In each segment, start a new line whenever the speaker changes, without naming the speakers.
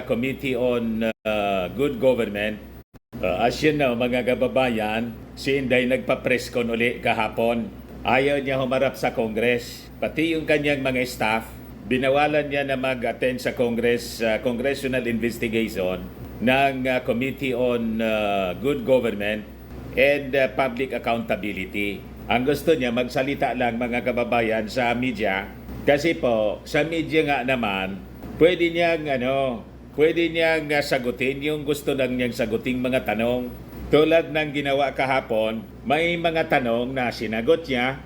Committee on Good Government. As you know, mga kababayan, si Inday nagpa-press con uli kahapon. Ayaw niya humarap sa Congress. Pati yung kanyang mga staff, binawalan niya na mag-attend sa congressional investigation ng Committee on Good Government and Public Accountability. Ang gusto niya, magsalita lang mga kababayan sa media. Kasi po, sa media nga naman, pwede niyang sagutin yung gusto lang niyang saguting mga tanong. Tulad ng ginawa kahapon, may mga tanong na sinagot niya,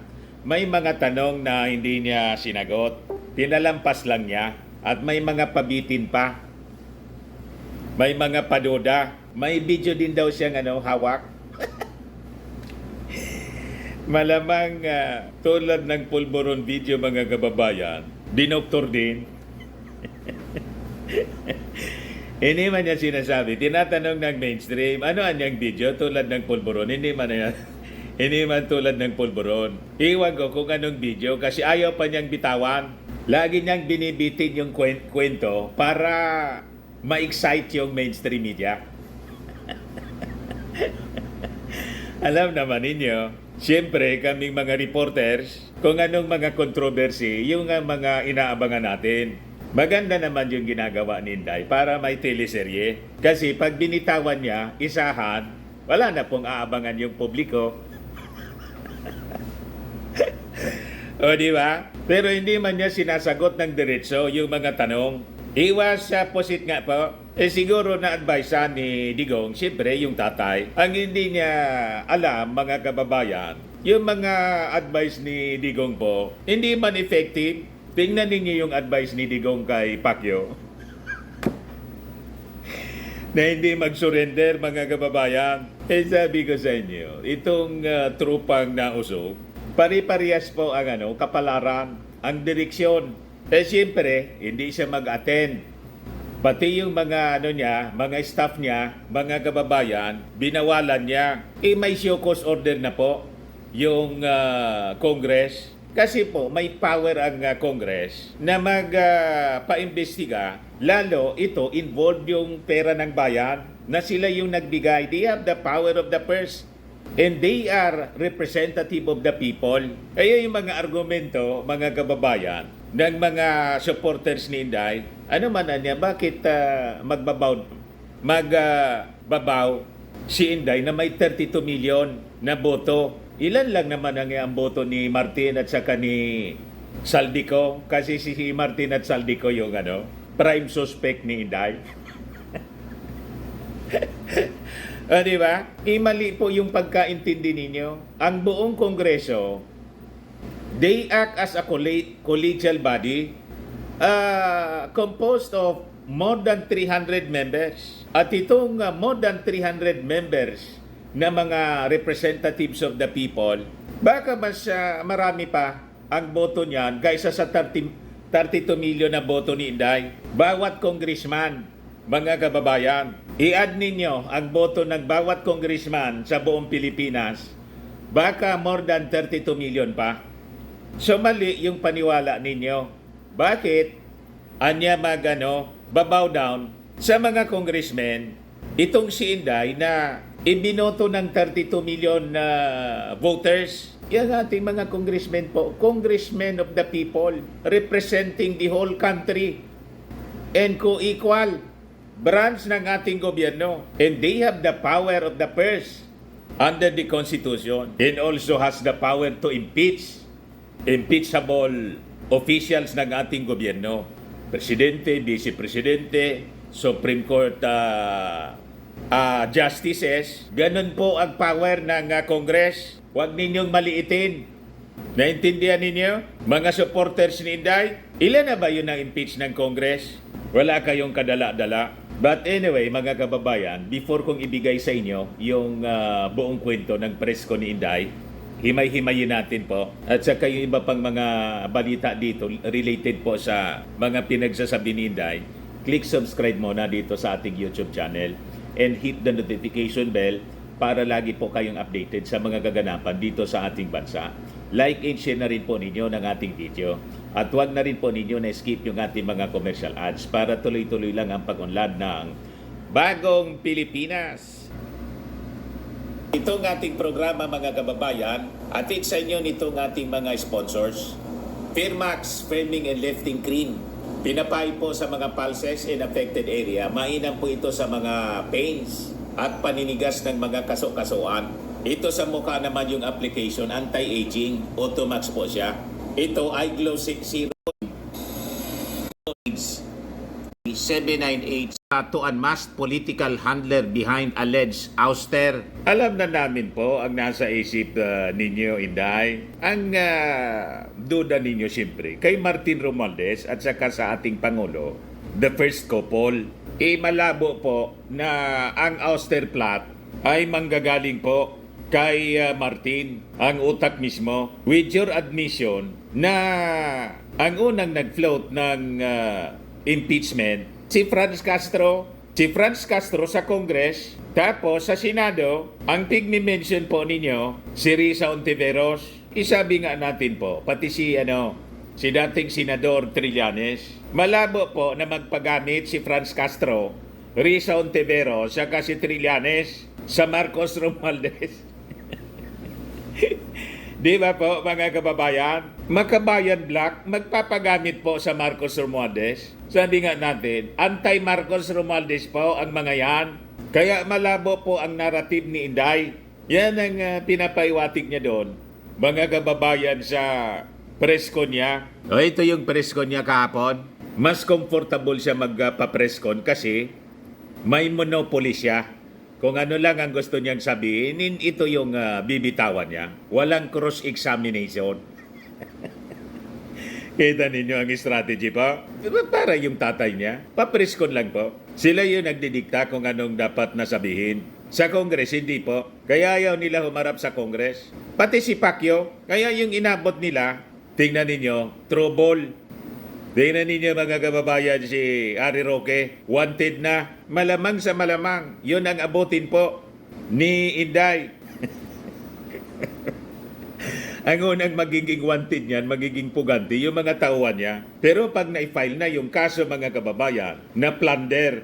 may mga tanong na hindi niya sinagot. Pinalampas lang niya at may mga pabitin pa. May mga paduda. May video din daw siyang hawak. Malamang tulad ng pulburon video mga kababayan, dinoktor din. Hindi man niya sinasabi. Tinatanong ng mainstream, ano anyang video tulad ng pulburon? Hindi man tulad ng pulburon. Iwan ko kung anong video kasi ayaw pa niyang bitawan. Lagi niyang binibitin yung kwento para ma-excite yung mainstream media. Alam naman ninyo, siyempre kaming mga reporters, kung anong mga controversy, yung mga inaabangan natin. Maganda naman yung ginagawa ni Inday para may teleserye. Kasi pag binitawan niya, isahan, wala na pong aabangan yung publiko. O di ba? Pero hindi man niya sinasagot ng diretso yung mga tanong. Iwas sa posit nga po. Siguro na-advisean ni Digong, siyempre yung tatay, ang hindi niya alam mga kababayan, yung mga advice ni Digong po, hindi man effective. Tingnan ninyo yung advice ni Digong kay Pacquiao na hindi mag-surrender mga kababayan. Sabi ko sa inyo, itong trupang nausog, pari-parehas po ang kapalaran, ang direksyon. Siyempre, hindi siya mag-attend. Pati yung mga mga staff niya, mga kababayan, binawalan niya. May show cause order na po yung Congress. Kasi po, may power ang Congress na magpaimbestiga, lalo ito involved yung pera ng bayan na sila yung nagbigay. They have the power of the purse and they are representative of the people. Kaya yung mga argumento, mga kababayan, ng mga supporters ni Inday, ano man niya, bakit magbabaw si Inday na may 32 million na boto? Ilan lang naman ang boto ni Martin at saka ni Saldico? Kasi si Martin at Saldico yung prime suspect ni Inday. Di ba? Mali po yung pagkaintindi ninyo. Ang buong Kongreso, they act as a collegial body composed of more than 300 members. At itong more than 300 members na mga representatives of the people, baka mas marami pa ang boto niyan kaysa sa 32 million na boto ni Inday. Bawat congressman, mga kababayan, i-add ninyo ang boto ng bawat congressman sa buong Pilipinas, baka more than 32 million pa. So mali yung paniwala ninyo. Bakit? Anya babaw down sa mga congressmen, itong si Inday na ibinoto ng 32 million na voters. Yan ating mga congressmen po. Congressmen of the people, representing the whole country and co-equal branch ng ating gobyerno. And they have the power of the purse under the Constitution and also has the power to impeachable officials ng ating gobyerno. Presidente, Vice Presidente, Supreme Court justices. Ganun po ang power ng Congress. Huwag ninyong maliitin. Naintindihan ninyo? Mga supporters ni Inday, ilan na ba yun ang impeach ng Congress? Wala kayong kadala-dala. But anyway, mga kababayan, before kong ibigay sa inyo yung buong kwento ng press ko ni Inday, himay-himayin natin po. At saka yung iba pang mga balita dito related po sa mga pinagsasabi ni Inday, click subscribe muna dito sa ating YouTube channel and hit the notification bell para lagi po kayong updated sa mga kaganapan dito sa ating bansa. Like and share na rin po ninyo ng ating video. At huwag na rin po ninyo na-skip yung ating mga commercial ads para tuloy-tuloy lang ang pag-unlad ng Bagong Pilipinas. Itong ating programa mga kababayan, atid sa inyo nitong ating mga sponsors. Firmax Firming and Lifting Cream. Pinapay po sa mga pulses in affected area. Mainam po ito sa mga pains at paninigas ng mga kaso-kasuan. Ito sa mukha naman yung application, anti-aging, Automax po siya. Ito ay Glow 60 798 to unmask political handler behind alleged ouster. Alam na namin po ang nasa isip ninyo, Inday. Ang duda ninyo siyempre kay Martin Romualdez at saka sa ating Pangulo, the first couple. Malabo po na ang ouster plot ay manggagaling po kay Martin, ang utak mismo, with your admission na ang unang nag-float ng impeachment, si Franz Castro. Si Franz Castro sa Congress, tapos sa Senado, ang pigmi-mention po ninyo, si Risa Ontiveros. Isabi nga natin po, pati si dating Senador Trillanes. Malabo po na magpagamit si Franz Castro, Risa Ontiveros, saka si Trillanes sa Marcos Romualdez. Di ba po mga kababayan? Makabayan Black magpapagamit po sa Marcos Romualdez. Sabi nga natin, anti-Marcos Romualdez po ang mga yan. Kaya malabo po ang narrative ni Inday. Yan ang pinapaiwatig niya doon. Mga kababayan sa preskon niya. Ito yung preskon niya kahapon. Mas comfortable siya magpa-preskon kasi may monopoly siya. Kung ano lang ang gusto niyang sabihin, ito yung bibitawan niya. Walang cross-examination. Kita ninyo ang strategy po? Para yung tatay niya, papreskon lang po. Sila yung nagdidikta kung anong dapat nasabihin. Sa Congress, hindi po. Kaya ayaw nila humarap sa Congress. Pati si Pacquiao, kaya yung inabot nila, tingnan ninyo, trouble. Tingnan ninyo mga kababayan si Harry Roque, wanted na. Malamang sa malamang, yun ang abutin po ni Inday. Ang unang magiging wanted niyan, magiging puganti, yung mga tauhan niya. Pero pag na-file na yung kaso mga kababayan, na plunder.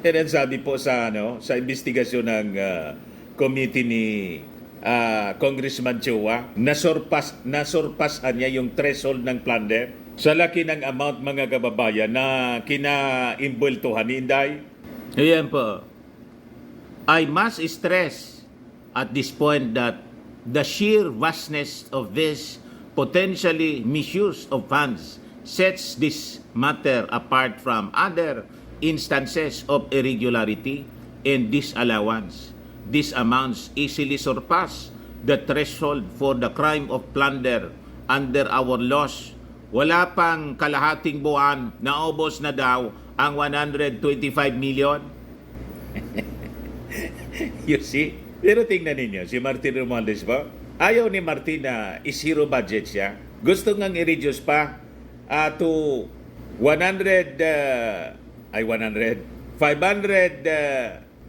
Yan ang sabi po sa, sa investigasyon ng committee ni Congressman Chua, nasurpasan niya yung threshold ng plunder. Sa laki ng amount mga kababayan na kina-imbultuhan ni Inday. Ayan po. I must stress at this point that the sheer vastness of this potentially misuse of funds sets this matter apart from other instances of irregularity and disallowance. These amounts easily surpass the threshold for the crime of plunder under our laws. Wala pang kalahating buwan, naubos na daw ang 125 million. You see? Pero tingnan ninyo, si Martin Romualdez ba? Ayaw ni Martin na zero budget siya. Gusto ngang i-reduce pa to 500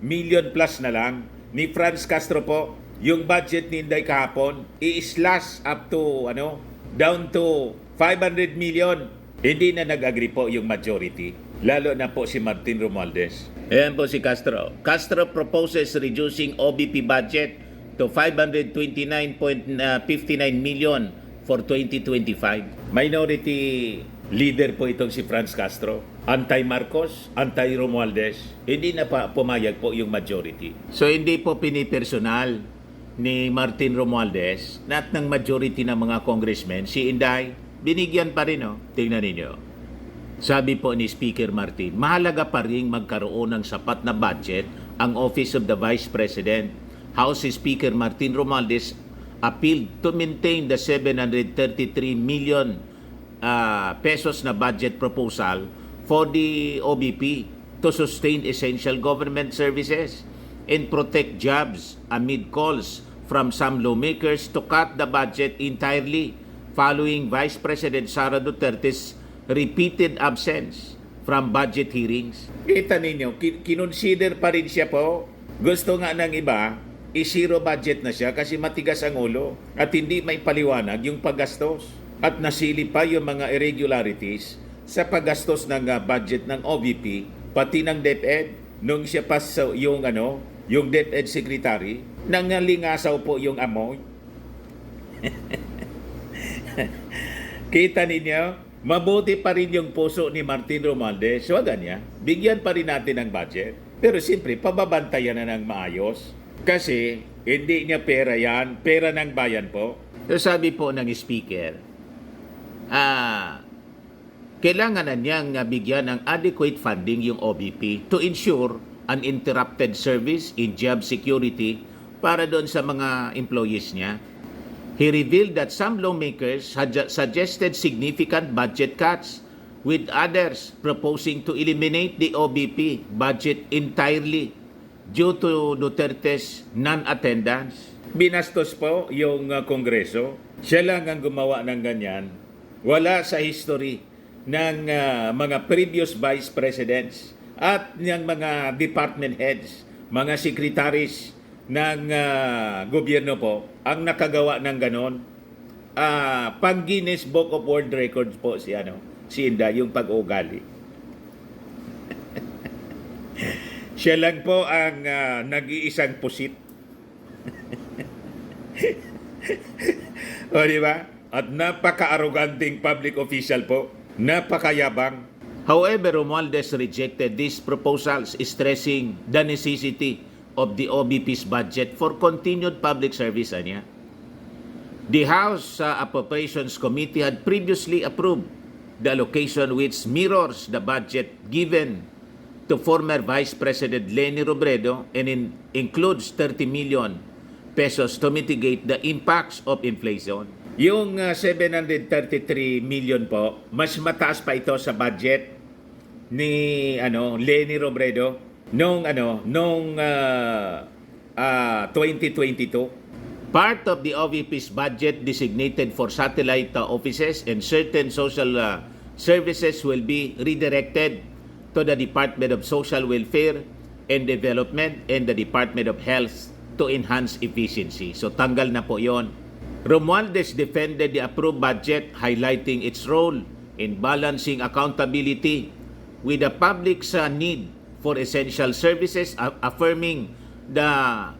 million plus na lang. Ni Franz Castro po, yung budget ni Inday kahapon, i-slash up to, down to 500 million. Hindi na nag-agree po yung majority. Lalo na po si Martin Romualdez. Ayan po si Castro. Castro proposes reducing OBP budget to 529.59 million for 2025. Minority leader po itong si Franz Castro. Anti-Marcos, anti-Romualdez. Hindi na pa pumayag po yung majority. So hindi po pinipersonal ni Martin Romualdez at ng majority ng mga congressmen, si Inday, binigyan pa rin, Tingnan ninyo. Sabi po ni Speaker Martin, mahalaga pa rin magkaroon ng sapat na budget ang Office of the Vice President. House Speaker Martin Romualdez appealed to maintain the 733 million pesos na budget proposal for the OBP to sustain essential government services and protect jobs amid calls from some lawmakers to cut the budget entirely following Vice President Sara Duterte's repeated absence from budget hearings. Kita ninyo, kinonsider pa rin siya po. Gusto nga ng iba, i-zero budget na siya kasi matigas ang ulo at hindi may paliwanag yung paggastos. at nasili pa yung mga irregularities sa paggastos ng budget ng OVP, pati ng DepEd, nung siya pa yung DepEd Secretary, nangalingasaw po yung amoy. Kita ninyo, mabuti pa rin yung puso ni Martin Romualdez. So, ganyan, bigyan pa rin natin ng budget. Pero siyempre, pababantayan na ng maayos. Kasi, hindi niya pera yan, pera ng bayan po. So, sabi po ng speaker, kailangan na niyang bigyan ng adequate funding yung OVP to ensure uninterrupted service in job security para doon sa mga employees niya. He revealed that some lawmakers had suggested significant budget cuts, with others proposing to eliminate the OVP budget entirely due to Duterte's non-attendance. Binastos po yung Kongreso. Siya lang ang gumawa ng ganyan. Wala sa history ng mga previous vice presidents at ng mga department heads, mga secretaries ng gobyerno po ang nakagawa ng ganon. Pang Guinness Book of World Records po si Inday, yung pag-ugali. Siya lang po ang nag-iisang pusit. O di ba? At napaka-arroganting public official po. Napakayabang. However, Romualdez rejected these proposals, stressing the necessity of the OVP's budget for continued public service. The House Appropriations Committee had previously approved the allocation which mirrors the budget given to former Vice President Leni Robredo and includes 30 million pesos to mitigate the impacts of inflation. Yung 733 million po, mas mataas pa ito sa budget ni Leni Robredo noong 2022. Part of the OVP's budget designated for satellite offices and certain social services will be redirected to the Department of Social Welfare and Development and the Department of Health to enhance efficiency. So tanggal na po yon. Romualdez defended the approved budget, highlighting its role in balancing accountability with the public's need for essential services, affirming that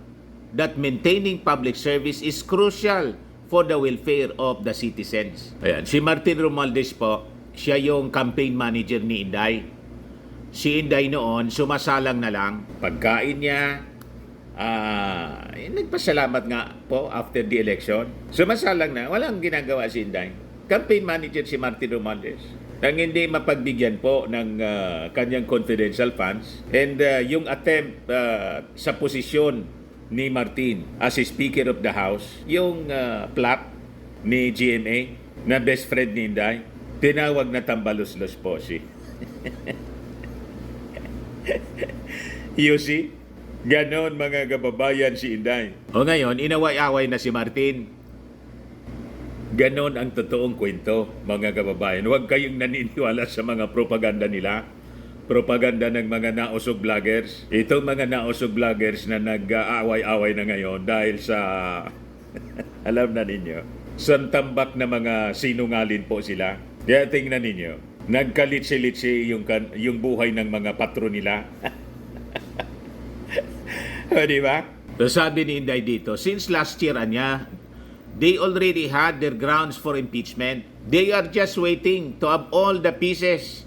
maintaining public service is crucial for the welfare of the citizens. Ayan, si Martin Romualdez po, siya yung campaign manager ni Inday. Si Inday noon, sumasalang na lang. Pagkain niya, nagpasalamat nga po after the election. Sumasalang na, walang ginagawa si Inday. Campaign manager si Martin Romualdez. Nang hindi mapagbigyan po ng kanyang confidential funds. And yung attempt sa posisyon ni Martin as Speaker of the House, yung plot ni GMA na best friend ni Inday, tinawag na tambalos-los po si. You see? Ganon mga kababayan si Inday. O ngayon, inaway-away na si Martin. Ganon ang totoong kwento, mga kababayan. Huwag kayong naniniwala sa mga propaganda nila. Propaganda ng mga nausog vloggers. Itong mga nausog vloggers na nag-aaway-away na ngayon dahil sa, alam na ninyo, santambak na mga sinungalin po sila. Kaya tingnan ninyo, nagkalitsi-litsi yung buhay ng mga patron nila. O, di ba? So, sabi ni Inday dito, since last year, they already had their grounds for impeachment. They are just waiting to have all the pieces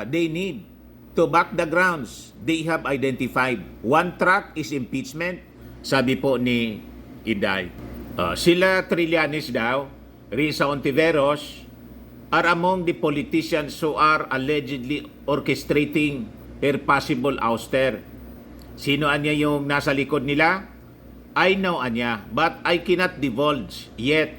they need to back the grounds they have identified. One track is impeachment, sabi po ni Inday. Sila Trillanes daw, Risa Ontiveros, are among the politicians who are allegedly orchestrating her possible ouster. Sino anya yung nasa likod nila? I know anya, but I cannot divulge yet.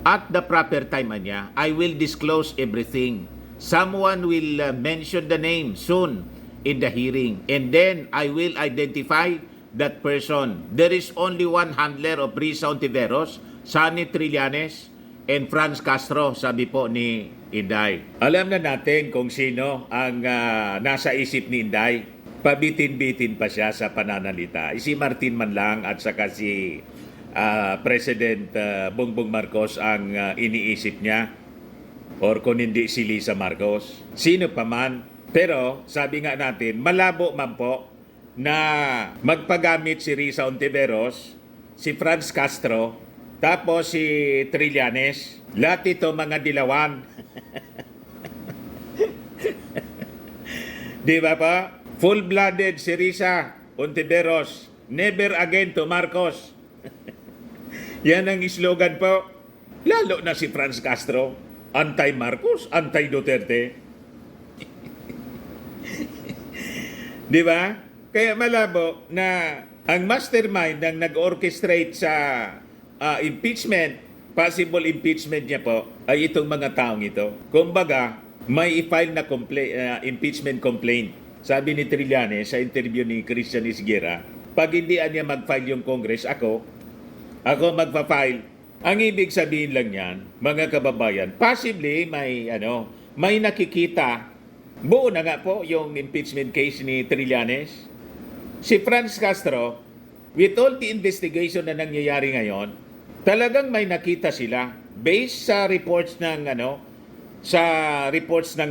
At the proper time anya, I will disclose everything. Someone will mention the name soon in the hearing, and then I will identify that person. There is only one handler of Risa Ontiveros, Sonny Trillanes, and Franz Castro, sabi po ni Inday. Alam na natin kung sino ang nasa isip ni Inday. Pabitin-bitin pa siya sa pananalita. Si Martin man lang at saka si President Bongbong Marcos ang iniisip niya or kung hindi si Lisa Marcos. Sino pa man. Pero sabi nga natin, malabo man po na magpagamit si Risa Ontiveros, si Franz Castro, tapos si Trillanes. Lahat ito mga dilawan. Di ba pa? Full-blooded si Risa Ontiveros. Never again to Marcos. Yan ang slogan po. Lalo na si Franz Castro. Anti-Marcos, anti-Duterte. Di ba? Kaya malabo na ang mastermind ng nag-orchestrate sa impeachment, possible impeachment niya po, ay itong mga taong ito. Kumbaga, may i-file na impeachment complaint. Sabi ni Trillanes sa interview ni Christian Isguera, pag hindi niya mag-file yung Congress, ako magpa-file. Ang ibig sabihin lang yan, mga kababayan, possibly may nakikita. Buo na nga po yung impeachment case ni Trillanes. Si Franz Castro, with all the investigation na nangyayari ngayon, talagang may nakita sila based sa reports ng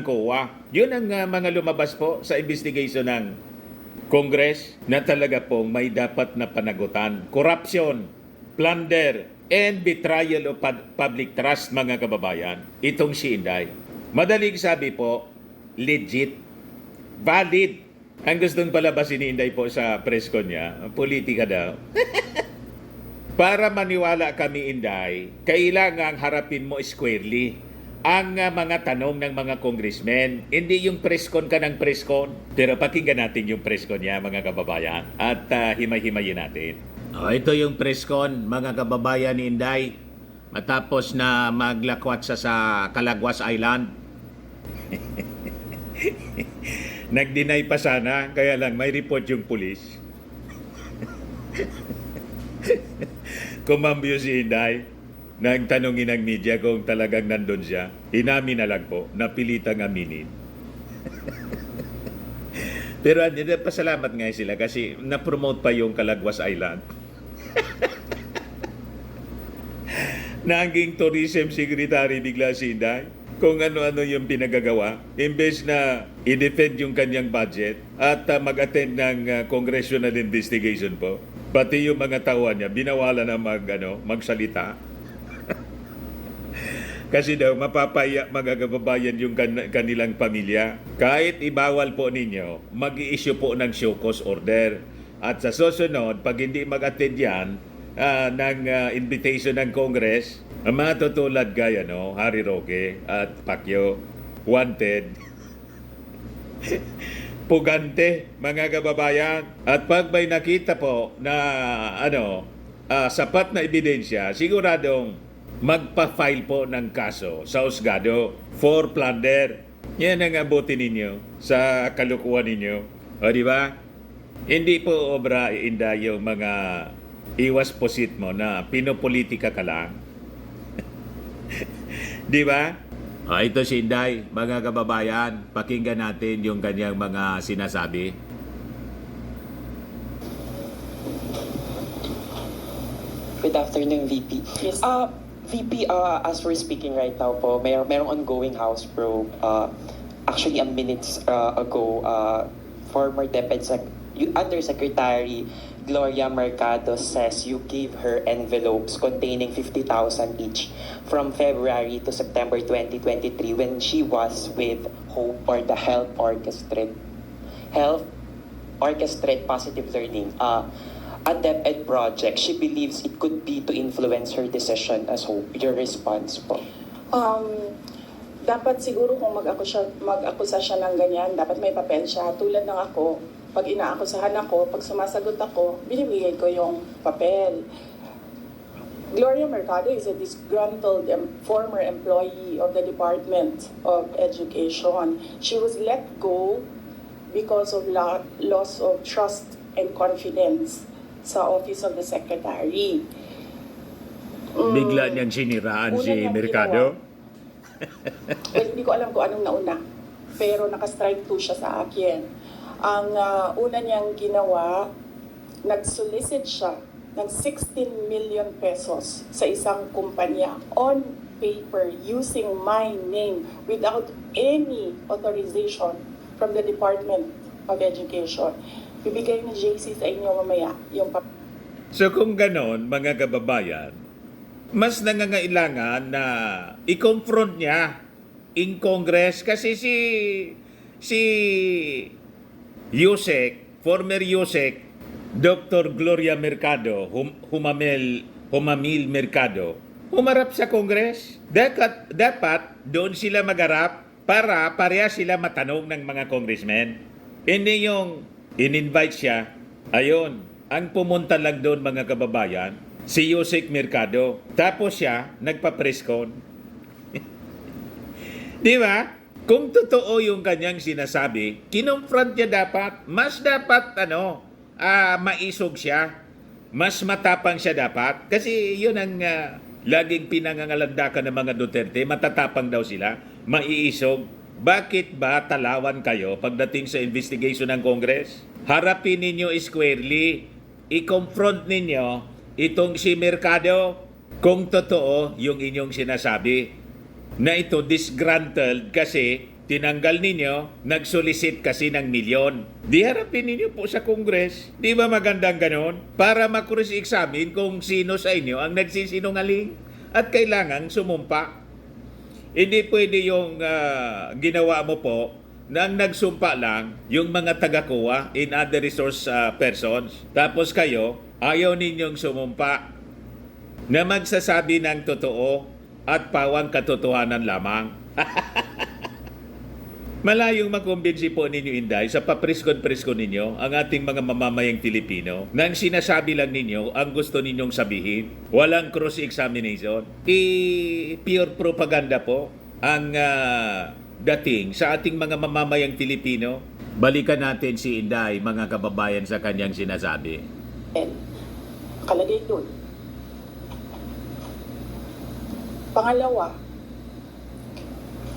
COA. Yun ang mga lumabas po sa investigation ng Congress na talaga pong may dapat na panagutan. Corruption, plunder, and betrayal of public trust, mga kababayan. Itong si Inday. Madaling sabi po, legit, valid. Ang gustong palabasin ni Inday po sa press con niya, politika daw. Para maniwala kami, Inday, kailangang harapin mo squarely ang mga tanong ng mga congressmen. Hindi yung press con ka ng press con. Pero pakinggan natin yung press con niya, mga kababayan. At himay-himayin natin. Ito yung press con, mga kababayan ni Inday. Matapos na maglakwat sa Calagwas Island. Nag-deny pa sana, kaya lang may report yung pulis. Kumambyo si Inday. Nang tanongin ng media kung talagang nandun siya. Inamin na lang po, napilitang aminin. Pero pasalamat nga sila kasi na-promote pa yung Calagwas Island. Naging tourism secretary bigla si Inday. Kung ano-ano yung pinagagawa. Imbes na i-defend yung kanyang budget at mag-attend ng congressional investigation po. Pati yung mga tauhan niya, binawala na magsalita. Kasi daw, mapapaya mga kababayan yung kanilang pamilya. Kahit ibawal po ninyo, mag-i-issue po ng show cause order. At sa susunod, pag hindi mag-attend yan ng invitation ng Congress, ang mga tutulad gaya, Harry Roque at Pacquiao, wanted. Pugante, mga kababayan. At pag may nakita po na sapat na ebidensya, siguradong magpa-file po ng kaso sa husgado for plunder. Yan ang abutin ninyo sa kalukuhan ninyo. O di ba? Hindi po obra Inday yung mga iwas posit mo na pinopolitika ka lang. Di ba? Ito si Inday, mga kababayan, pakinggan natin yung kanyang mga sinasabi.
Good afternoon, VP.
Yes.
VP, as we're speaking right now po, merong ongoing House probe. Actually, minutes ago, former Undersecretary Gloria Mercado says you gave her envelopes containing 50,000 each from February to September 2023 when she was with HOPE, or the Health Orchestrate Positive Learning. A DepEd project, she believes it could be to influence her decision as HOPE. Your response po?
Dapat siguro kung mag-akusa siya ng ganyan, dapat may papel siya. Tulad ng ako, pag inaakusahan ako, pag sumasagot ako, binibigay ko yung papel. Gloria Mercado is a disgruntled former employee of the Department of Education. She was let go because of loss of trust and confidence sa Office of the Secretary.
Bigla niyang siniraan si Mercado.
Well, hindi ko alam kung anong nauna. Pero naka-strike 2 siya sa akin. Ang una niyang ginawa, nag-solicit siya ng 16 million pesos sa isang kumpanya on paper using my name without any authorization from the Department of Education. Bibigay ni JC sa inyo mamaya yung
So kung ganon, mga kababayan, mas nangangailangan na i-confront niya in Congress kasi si Yusek, former Yusek, Dr. Gloria Mercado, Humamil Mercado, humarap sa Congress. Dapat doon sila magharap para pareha sila matanong ng mga congressmen. Hindi yung in-invite siya. Ayun, ang pumunta lang doon mga kababayan, si Yusek Mercado. Tapos siya, nagpa-press con. Di ba? Kung totoo yung kanyang sinasabi, kinonfront niya dapat. Mas dapat, maisog siya. Mas matapang siya dapat. Kasi yun ang laging pinangangalandakan ng mga Duterte. Matatapang daw sila. Maiisog. Bakit ba talawan kayo pagdating sa investigation ng Congress? Harapin ninyo squarely. I-confront ninyo itong si Mercado kung totoo yung inyong sinasabi. Na ito disgruntled kasi tinanggal ninyo, nag-solicit kasi ng milyon. Di harapin ninyo po sa Congress. Di ba magandang ganon? Para makuris-examine kung sino sa inyo ang nagsisinungaling at kailangang sumumpa. Hindi pwede yung ginawa mo po nang nagsumpa lang yung mga taga-kuha in other resource persons. Tapos kayo, ayaw ninyong sumumpa na magsasabi ng totoo at pawang katotohanan lamang. Malayong makumbinsi po ninyo, Inday, sa papriskon-priskon ninyo ang ating mga mamamayang Pilipino nang sinasabi lang ninyo ang gusto ninyong sabihin. Walang cross-examination. Pure propaganda po ang dating sa ating mga mamamayang Pilipino. Balikan natin si Inday, mga kababayan, sa kanyang sinasabi.
Kalagay doon. Pangalawa,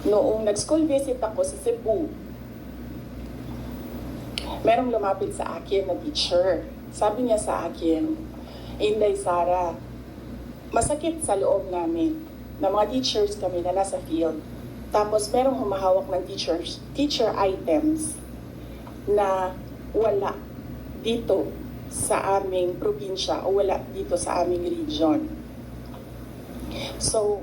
noong nag-school visit ako sa Cebu, merong lumapit sa akin na teacher. Sabi niya sa akin, Inday Sara, masakit sa loob namin na mga teachers kami na nasa field. Tapos merong humahawak ng teacher items na wala dito sa aming probinsya o wala dito sa aming region. So,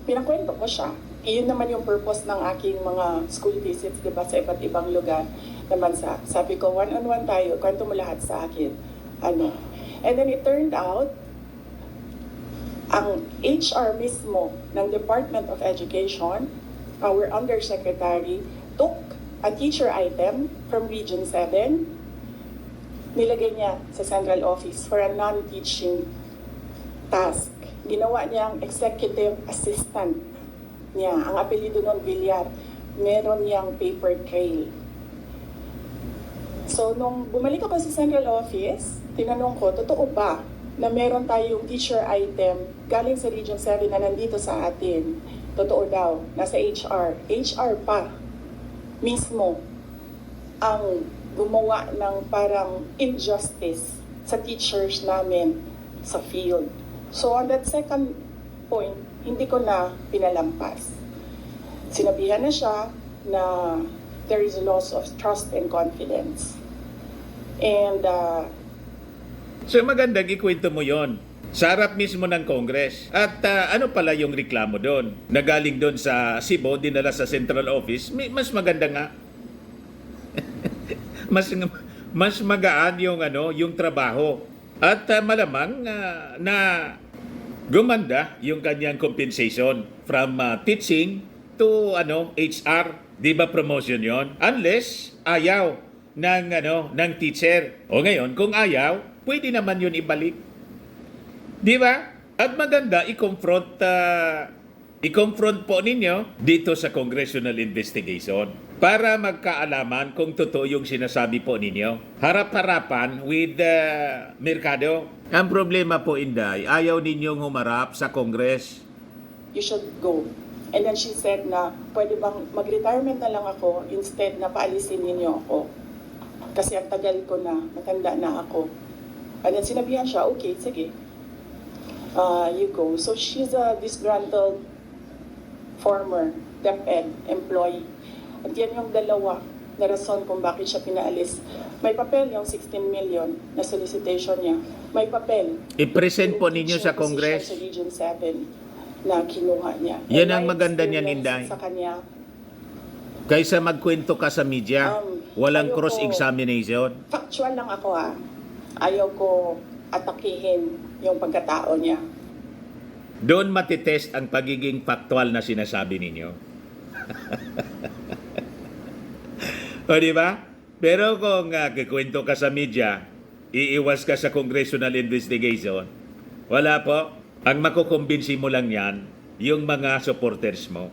pinakwento ko siya. Iyon naman yung purpose ng aking mga school visits, di ba, sa iba't ibang lugar naman sabi ko, one-on-one tayo, kwento mo lahat sa akin. And then it turned out, ang HR mismo ng Department of Education, our undersecretary, took a teacher item from Region 7, nilagay niya sa central office for a non-teaching task. Ginawa niyang executive assistant niya. Ang apelido nun, Villar. Meron niyang paper trail. So, nung bumalik ako sa central office, tinanong ko, totoo ba na meron tayong teacher item galing sa Region 7 na nandito sa atin? Totoo daw, nasa HR. HR pa mismo ang gumawa ng parang injustice sa teachers namin sa field. So on that second point, hindi ko na pinalampas. Sinabihan na siya na there is a loss of trust and confidence. And
So magandang ikwento mo yon sa harap mismo ng Congress. At ano pala yung reklamo doon? Nagaling doon sa Cebu, dinala sa central office. Mas maganda nga. mas magaan yung trabaho. At malamang na gumanda yung kanyang compensation from teaching to HR, 'di ba promotion 'yon? Unless ayaw ng teacher. O ngayon, kung ayaw, pwede naman 'yun ibalik. 'Di ba? At maganda i-confront po ninyo dito sa congressional investigation para magkaalaman kung totoo yung sinasabi po ninyo. Harap-harapan with Mercado. Ang problema po, Inday, ayaw ninyong humarap sa Congress.
you should go. And then she said na, pwede bang mag-retirement na lang ako instead na paalisin ninyo ako. Kasi ang tagal ko na, matanda na ako. And then sinabihan siya, okay, sige, you go. So she's a disgruntled former DepEd employee. At yan yung dalawa na rason kung bakit siya pinaalis. May papel yung 16 million na solicitation niya. May papel.
I-present po ninyo sa
Yung
Congress.
position Sa Region 7 na kinuha niya.
Yan
And
ang
my
maganda niyan,
experience
Inday.
Sa kanya,
Kaysa magkwento ka sa media, walang
ayoko.
cross-examination.
factual lang ako Ayaw ko atakihin yung pagkatao niya.
Doon matitest ang pagiging factual na sinasabi ninyo. O di ba? Pero kung kikwento ka sa media, iiwas ka sa congressional investigation, wala po. Ang makukumbinsi mo lang yan, yung mga supporters mo.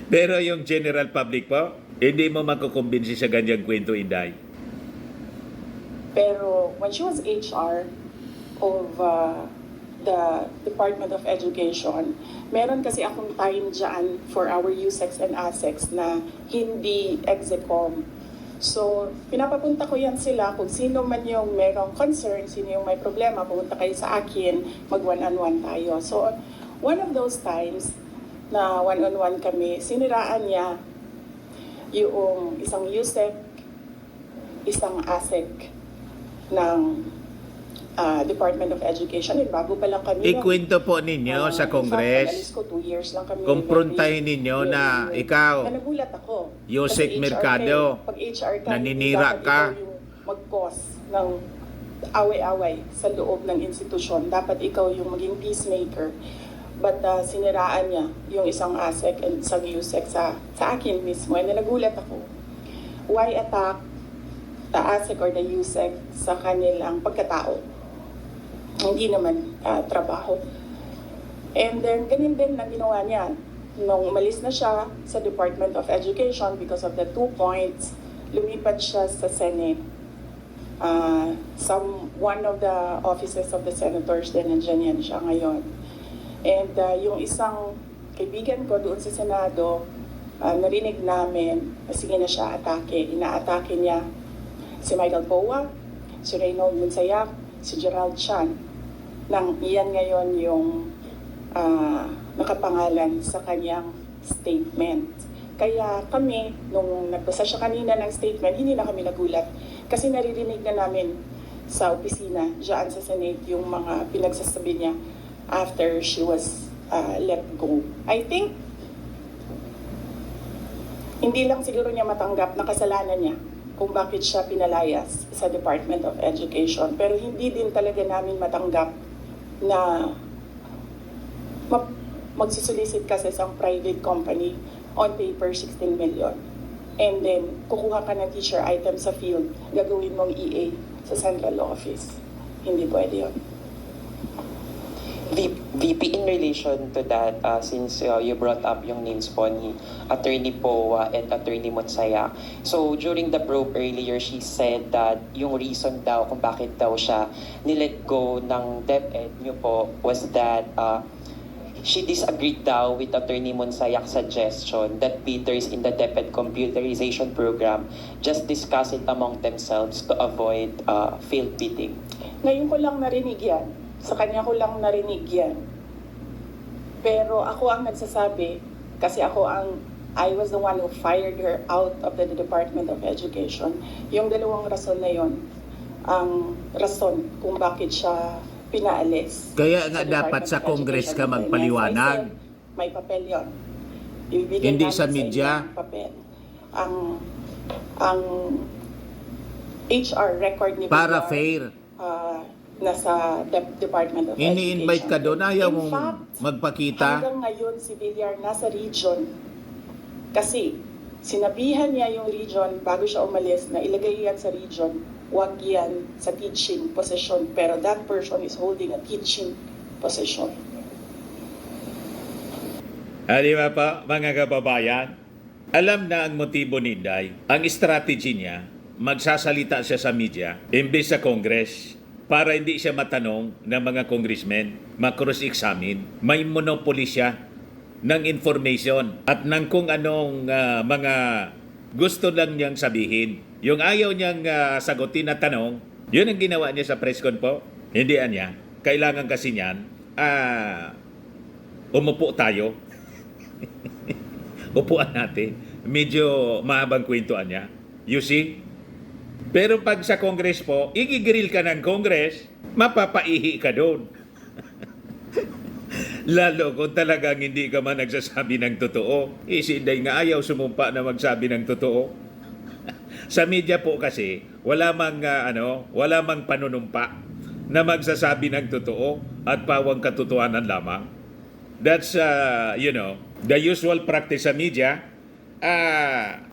Pero yung general public po, hindi mo makukumbinsi sa ganyang kwento, Inday.
Pero when she was HR of the Department of Education, meron kasi akong time dyan for our USEX and ASEX na hindi execom. So, pinapapunta ko yan sila kung sino man yung merong concern, sino yung may problema, pumunta kayo sa akin, mag one-on-one tayo. So, one of those times na one-on-one kami, siniraan niya yung isang USEC, isang ASEC ng Department of Education. Bago pa lang kami.
Ikwento po ninyo sa Congress.
Alis ko, 2 years lang kami.
Kumprontahin ninyo na ikaw,
Na nagulat ako.
Yusek
Kasi HR
Mercado,
pag HR ka,
naninira
dapat
ka.
ikaw yung mag-cause ng away-away sa loob ng institusyon. Dapat ikaw yung maging peacemaker. But siniraan niya yung isang ASEC and isang USEC sa akin mismo. And nagulat ako. Why attack the ASEC or the USEC sa kanilang pagkatao? Hindi naman trabaho. And then, ganun din ang ginawa niya. Nung umalis na siya sa Department of Education because of the 2 points, lumipat siya sa Senate. One of the offices of the senators din, nandiyan yan siya ngayon. And yung isang kaibigan ko doon sa Senado, narinig namin, sige na siya atake. Inaatake niya si Michael Poa, si Reynold Monsayak, si Gerald Chan. Nang iyan ngayon yung nakapangalan sa kanyang statement. Kaya kami, nung nagbasa siya kanina ng statement, hindi na kami nagulat. Kasi naririnig na namin sa opisina, dyan sa Senate, yung mga pinagsasabi niya after she was let go. I think, hindi lang siguro niya matanggap na kasalanan niya kung bakit siya pinalayas sa Department of Education. Pero hindi din talaga namin matanggap na magsusulisit ka sa isang private company on paper 16 million. And then, kukuha ka ng teacher item sa field, gagawin mong EA sa central office. Hindi pwede yun.
VP, in relation to that, since you brought up yung names po ni Attorney Poa and Attorney Monsayak. So during the probe earlier, she said that yung reason daw kung bakit daw siya nilet go ng DepEd nyo po was that she disagreed daw with Attorney Monsayak's suggestion that bidders in the DepEd computerization program just discuss it among themselves to avoid failed bidding.
Ngayon ko lang narinig yan. Sa kanya ko lang narinig yan. Pero ako ang nagsasabi, kasi I was the one who fired her out of the Department of Education. Yung dalawang rason na yon, ang rason kung bakit siya pinaalis.
Kaya nga
sa
dapat
Department
sa
of
Congress ka
Education.
magpaliwanag.
I said, may papel yon. Ibibigay
Hindi
namin
sa media.
inyo ang papel. Ang HR record ni
Para
Villar,
fair.
nasa Department of Education.
Ini-invite ka doon, ayaw
In
mong
fact,
magpakita.
hanggang ngayon si Villar nasa region. Kasi sinabihan niya yung region bago siya umalis na ilagay yan sa region, wag yan sa teaching position. Pero that person is holding a teaching position.
Di ba pa, mga kababayan? Alam na ang motibo ni Inday. Ang strategy niya, magsasalita siya sa media, imbes sa Congress, para hindi siya matanong ng mga congressmen, ma-cross-examine. May monopoly siya ng information at ng kung anong mga gusto lang niyang sabihin. Yung ayaw niyang sagutin na tanong, Yun ang ginawa niya sa press con po. Hindi niya. Kailangan kasi niyan, umupo tayo. Upuan natin. Medyo mahabang kwentuhan niya. You see? Pero pag sa Congress po, igigrill ka ng Congress, mapapaihi ka doon. Lalo kung talagang hindi ka man nagsasabi ng totoo. Si Inday nga ayaw sumumpa na magsabi ng totoo. Sa media po kasi, wala mang panunumpa na magsasabi ng totoo at pawang katotohanan lamang. That's the usual practice sa media.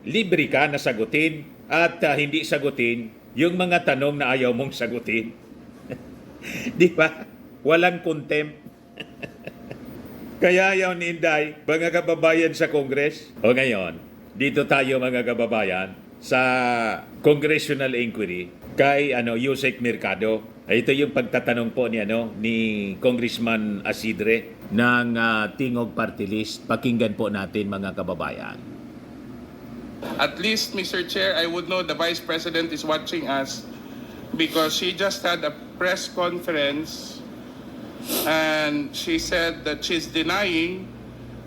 Libre ka na sagutin at hindi sagutin yung mga tanong na ayaw mong sagutin. Di ba? Walang contempt. Kaya ayaw ni Inday, mga kababayan sa Congress. O ngayon, dito tayo mga kababayan sa congressional inquiry kay Yusek Mercado. Ito yung pagtatanong po ni Congressman Asidre ng Tingog Party List. Pakinggan po natin mga kababayan.
At least, Mr. Chair, I would know the Vice President is watching us because she just had a press conference and she said that she's denying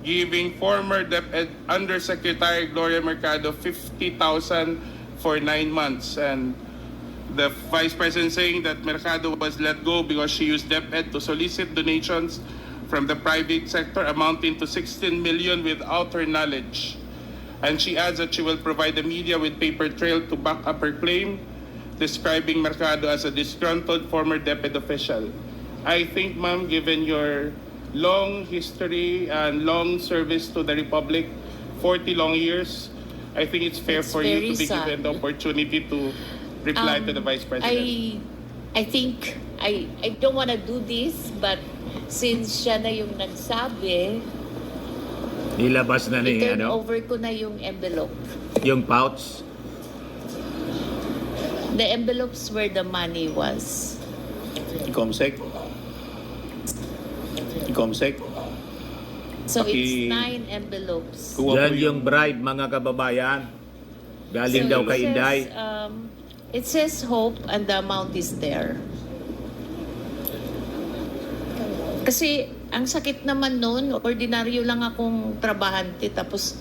giving former DepEd Undersecretary Gloria Mercado 50,000 for 9 months. And the Vice President saying that Mercado was let go because she used DepEd to solicit donations from the private sector amounting to 16 million without her knowledge. And she adds that she will provide the media with paper trail to back up her claim, describing Mercado as a disgruntled former DepEd official. I think, ma'am, given your long history and long service to the Republic, 40 long years, I think it's fair
It's
for you
very
to be
sad.
given the opportunity to reply to the Vice President.
I think I don't want to do this, but since siya na yung nagsabi,
Nilabas na ni
i-turn over ko na yung envelope.
yung pouch.
The envelopes where the money was.
Comsec.
So
Paki-
it's 9 envelopes.
Kuha po
Yan yung bribe mga kababayan. Galing
So
daw
it
kay
says,
Inday.
It says hope and the amount is there. Kasi ang sakit naman noon, ordinaryo lang akong trabahante tapos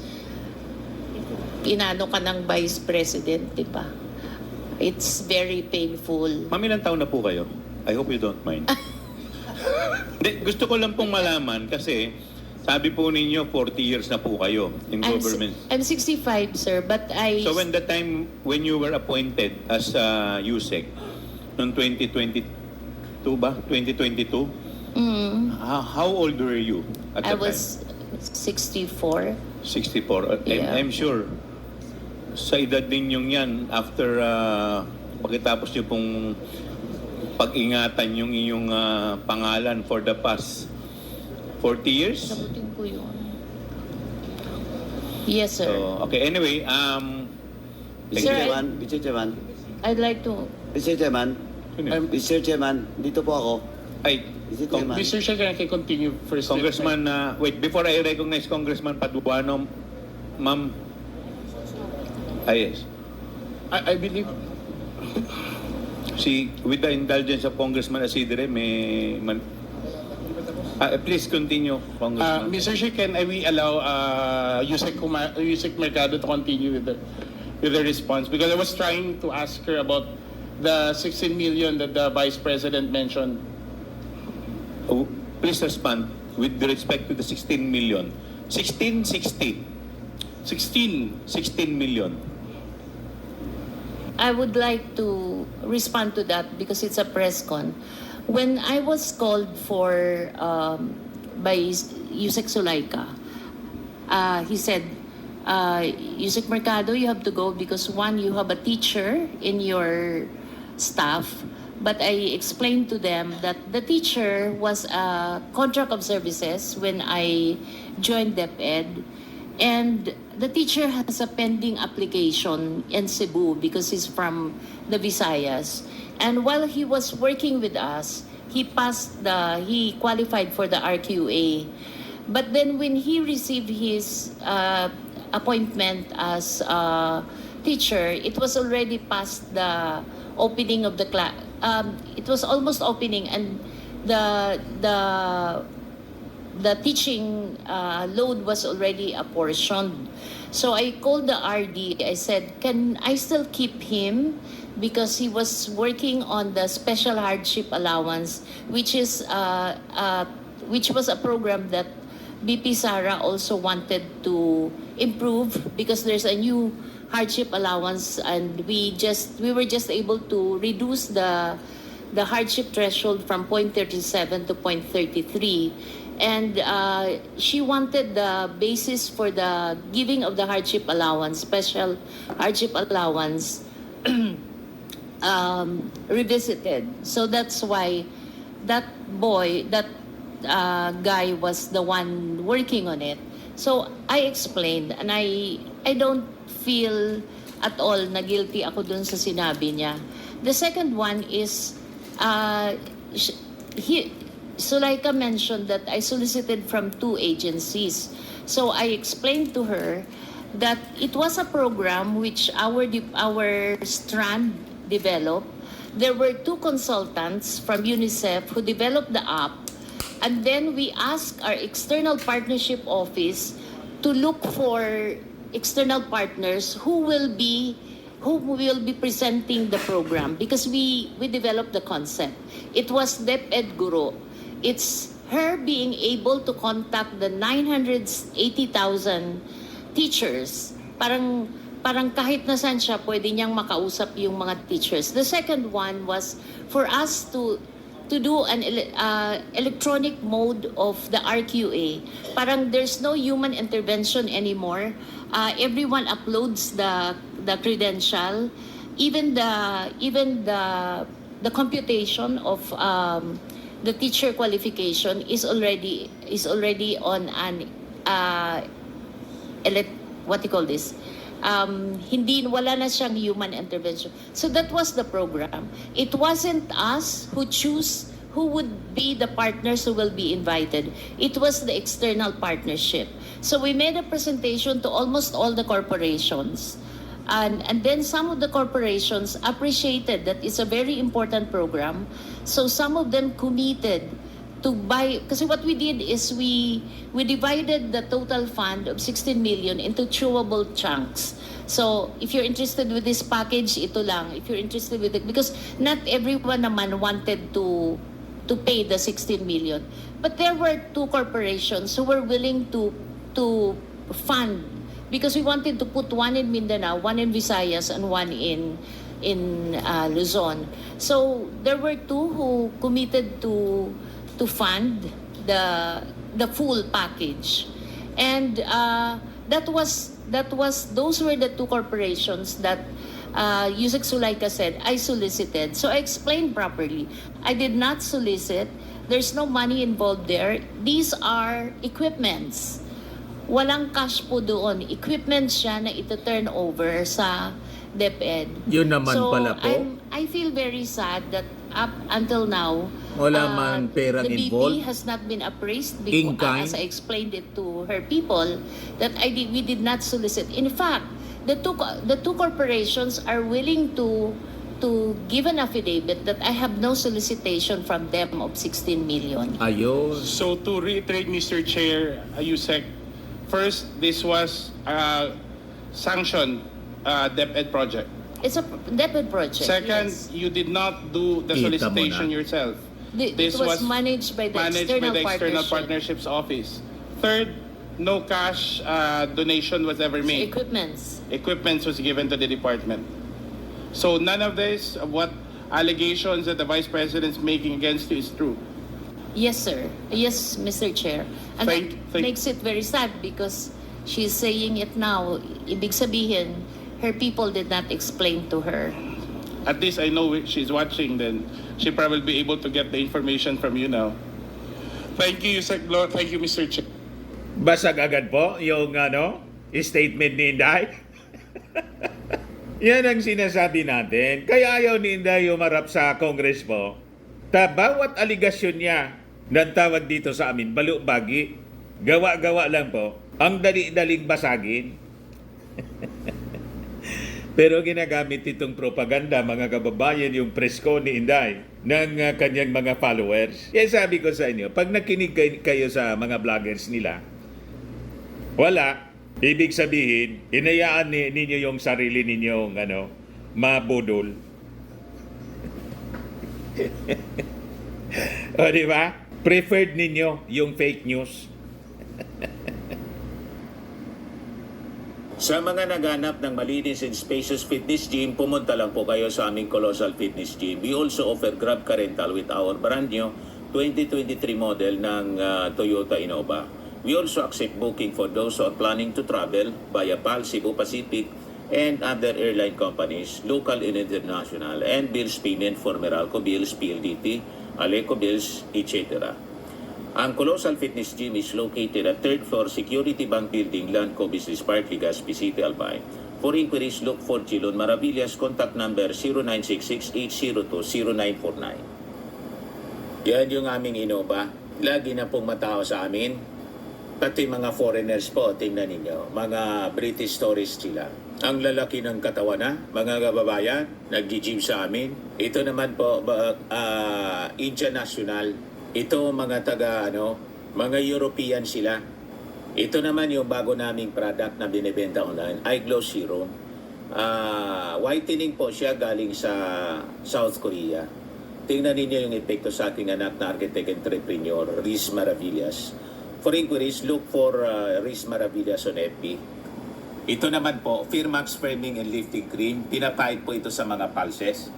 inano ka ng Vice President, di ba? It's very painful.
Ma'am, ilang taon na po kayo? I hope you don't mind. Hindi, gusto ko lang pong malaman kasi sabi po ninyo 40 years na po kayo in government.
I'm 65, sir, but
So when the time when you were appointed as USEC noong 2022 ba? 2022? How old were you at
I
that
was 64.
time? 64.
Yeah.
I'm sure sa edad ninyong yan after pagkatapos nyo pong pag-ingatan yung inyong pangalan for the past 40 years?
Sabutin ko yun. Yes, sir.
So, okay, anyway, thank
Sir,
you.
Mr. Chairman,
I'd like to...
Mr. Chairman, Mr. Chairman, dito po ako.
Ay,
Mr. Chairman,
Mr. Chair, can I continue first?
Congressman, wait, before I recognize Congressman Paduano, ma'am. Yes.
I believe
With the indulgence of Congressman Asidre, please continue, Congressman.
Mr. Chair, can we allow Yusek Mercado to continue with the response? Because I was trying to ask her about the 16 million that the Vice President mentioned.
Oh, please respond with respect to the 16 million. 16 million.
I would like to respond to that because it's a press con. When I was called for by Yusek Sulaika, he said, Yusek Mercado, you have to go because one, you have a teacher in your staff. But I explained to them that the teacher was a contract of services when I joined DepEd. And the teacher has a pending application in Cebu because he's from the Visayas. And while he was working with us, he qualified for the RQA. But then when he received his appointment as teacher, it was already past the opening of the class. It was almost opening, and the teaching load was already apportioned. So I called the RD. I said, can I still keep him? Because he was working on the special hardship allowance, which was a program that BP Sara also wanted to improve, because there's a new hardship allowance, and we were just able to reduce the hardship threshold from 0.37 to 0.33. And she wanted the basis for the giving of the hardship allowance, special hardship allowance, revisited. So that's why that guy was the one working on it. So I explained, and I don't feel at all na guilty ako dun sa sinabi niya. The second one is, Sulaika mentioned that I solicited from 2 agencies. So I explained to her that it was a program which our strand developed. There were 2 consultants from UNICEF who developed the app, and then we asked our external partnership office to look for external partners who will be presenting the program, because we developed the concept. It was DepEd Guro. It's her being able to contact the 980,000 teachers. Parang kahit nasan siya, pwede niyang makausap yung mga teachers. The second one was for us to do an electronic mode of the RQA. Parang there's no human intervention anymore. Everyone uploads the credential. Even the computation of the teacher qualification is already on an what do you call this? Wala na siyang human intervention. So that was the program. It wasn't us who choose who would be the partners who will be invited. It was the external partnership. So we made a presentation to almost all the corporations. And then some of the corporations appreciated that it's a very important program. So some of them committed to buy, kasi what we did is we divided the total fund of 16 million into chewable chunks. So if you're interested with this package, ito lang. If you're interested with it, because not everyone naman wanted to pay the 16 million. But there were 2 corporations who were willing to fund, because we wanted to put one in Mindanao, one in Visayas, and one in Luzon. So there were 2 who committed to fund the full package, and those were the 2 corporations that Yusek Sulaika said I solicited. So I explained properly. I did not solicit. There's no money involved there. These are equipments. Walang cash po doon. Equipment siya na ito-turn over sa DepEd.
Yun naman
So
pala po.
I feel very sad that up until now,
Wala man perang
the BP
involved?
has not been appraised
In
because,
kind?
as I explained it to her people, that we did not solicit. In fact, the two corporations are willing to give an affidavit that I have no solicitation from them of 16 million.
Ayun.
So to reiterate, Mr. Chair, Yusek, first, this was a sanctioned DepEd project.
It's a DepEd project.
Second,
yes.
you did not do the
Kita mo
solicitation
na.
yourself.
It was managed by the
External
Partnership.
Partnerships Office. Third, no cash donation was ever made.
Equipments.
Equipment was given to the department. So none of this, what allegations that the Vice President is making against you is true.
Yes, sir. Yes, Mr. Chair. And
Thank-
that makes it very sad because she's saying it now. Ibig sabihin, her people did not explain to her.
At least I know she's watching, then she probably be able to get the information from you now. Thank you, Yusek Glo. Thank you, Mr. Chair.
Basag agad po yung statement ni Inday. Yan ang sinasabi natin. Kaya ayaw ni Inday umarap sa Congress po. Bawat aligasyon niya ng tawag dito sa amin, balubagi, gawa-gawa lang po. Ang dali-daling basagin. Pero ginagamit itong propaganda, mga kababayan, yung presko ni Inday ng kanyang mga followers. Kaya sabi ko sa inyo, pag nakinig kayo sa mga vloggers nila, wala. Ibig sabihin, inayaan ninyo yung sarili ninyong mabudol. O, di ba? Preferred ninyo yung fake news. Sa mga naghanap ng malinis and spacious fitness gym, pumunta lang po kayo sa aming Colossal Fitness Gym. We also offer Grab Car Rental with our brand new 2023 model ng Toyota Innova. We also accept booking for those who are planning to travel via PAL, Cebu Pacific, and other airline companies, local and international, and bills payment for Meralco Bills, PLDT, Aleco Bills, etc. Ang Colossal Fitness Gym is located at 3rd floor Security Bank Building, Landco Business Park, Legazpi City, Albay. For inquiries, look for Chilon Maravillas. Contact number 0966-802-0949. Yan yung aming Innova. Lagi na pong matao sa amin. Pati mga foreigners po, tingnan ninyo. Mga British tourists sila. Ang lalaki ng katawan na, mga kababayan, nag-gym sa amin. Ito naman po, Indian National. Ito mga mga European sila. Ito naman yung bago naming product na binibenta online, Eye Glow Serum. Whitening po siya galing sa South Korea. Tingnan ninyo yung epekto sa aking anak na architect entrepreneur, Riz Maravillas. For inquiries, look for Riz Maravillas on FB. Ito naman po, Firmax Firming and Lifting Cream. Pinapahid po ito sa mga pulses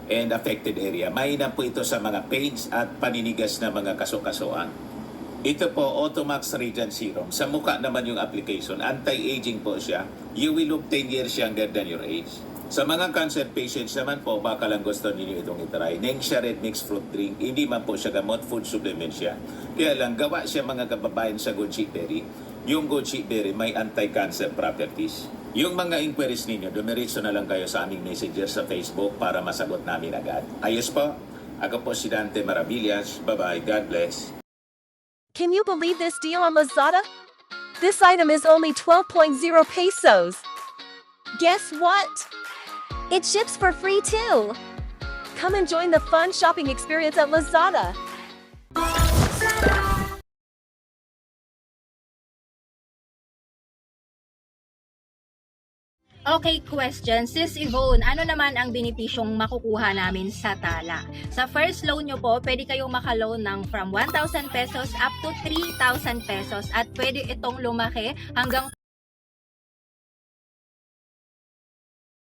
and affected area. Mainam po ito sa mga pains at paninigas na mga kaso-kasuan. Ito po, Automax Radiant Serum. Sa mukha naman yung application. Anti-aging po siya. You will look 10 years younger than your age. Sa mga cancer patients naman po, baka lang gusto ninyo itong itry. Nengxia Red Mix Fruit Drink. Hindi man po siya gamot, food supplement siya. Kaya lang, gawa siya mga kababayan sa goji berry. Yung goji berry may anti-cancer properties. Yung mga inquiries ninyo, dumiretso na lang kayo sa aming messenger sa Facebook para masagot namin agad. Ayos po. Ako po si Dante Maravillas. Bye-bye. God bless.
Can you believe this deal on Lazada? This item is only 12.0 pesos. Guess what? It ships for free too. Come and join the fun shopping experience at Lazada.
Okay, question. Sis Yvonne, ano naman ang benepisyong makukuha namin sa Tala? Sa first loan nyo po, pwede kayong makaloan ng from 1,000 pesos up to 3,000 pesos at pwede itong lumaki hanggang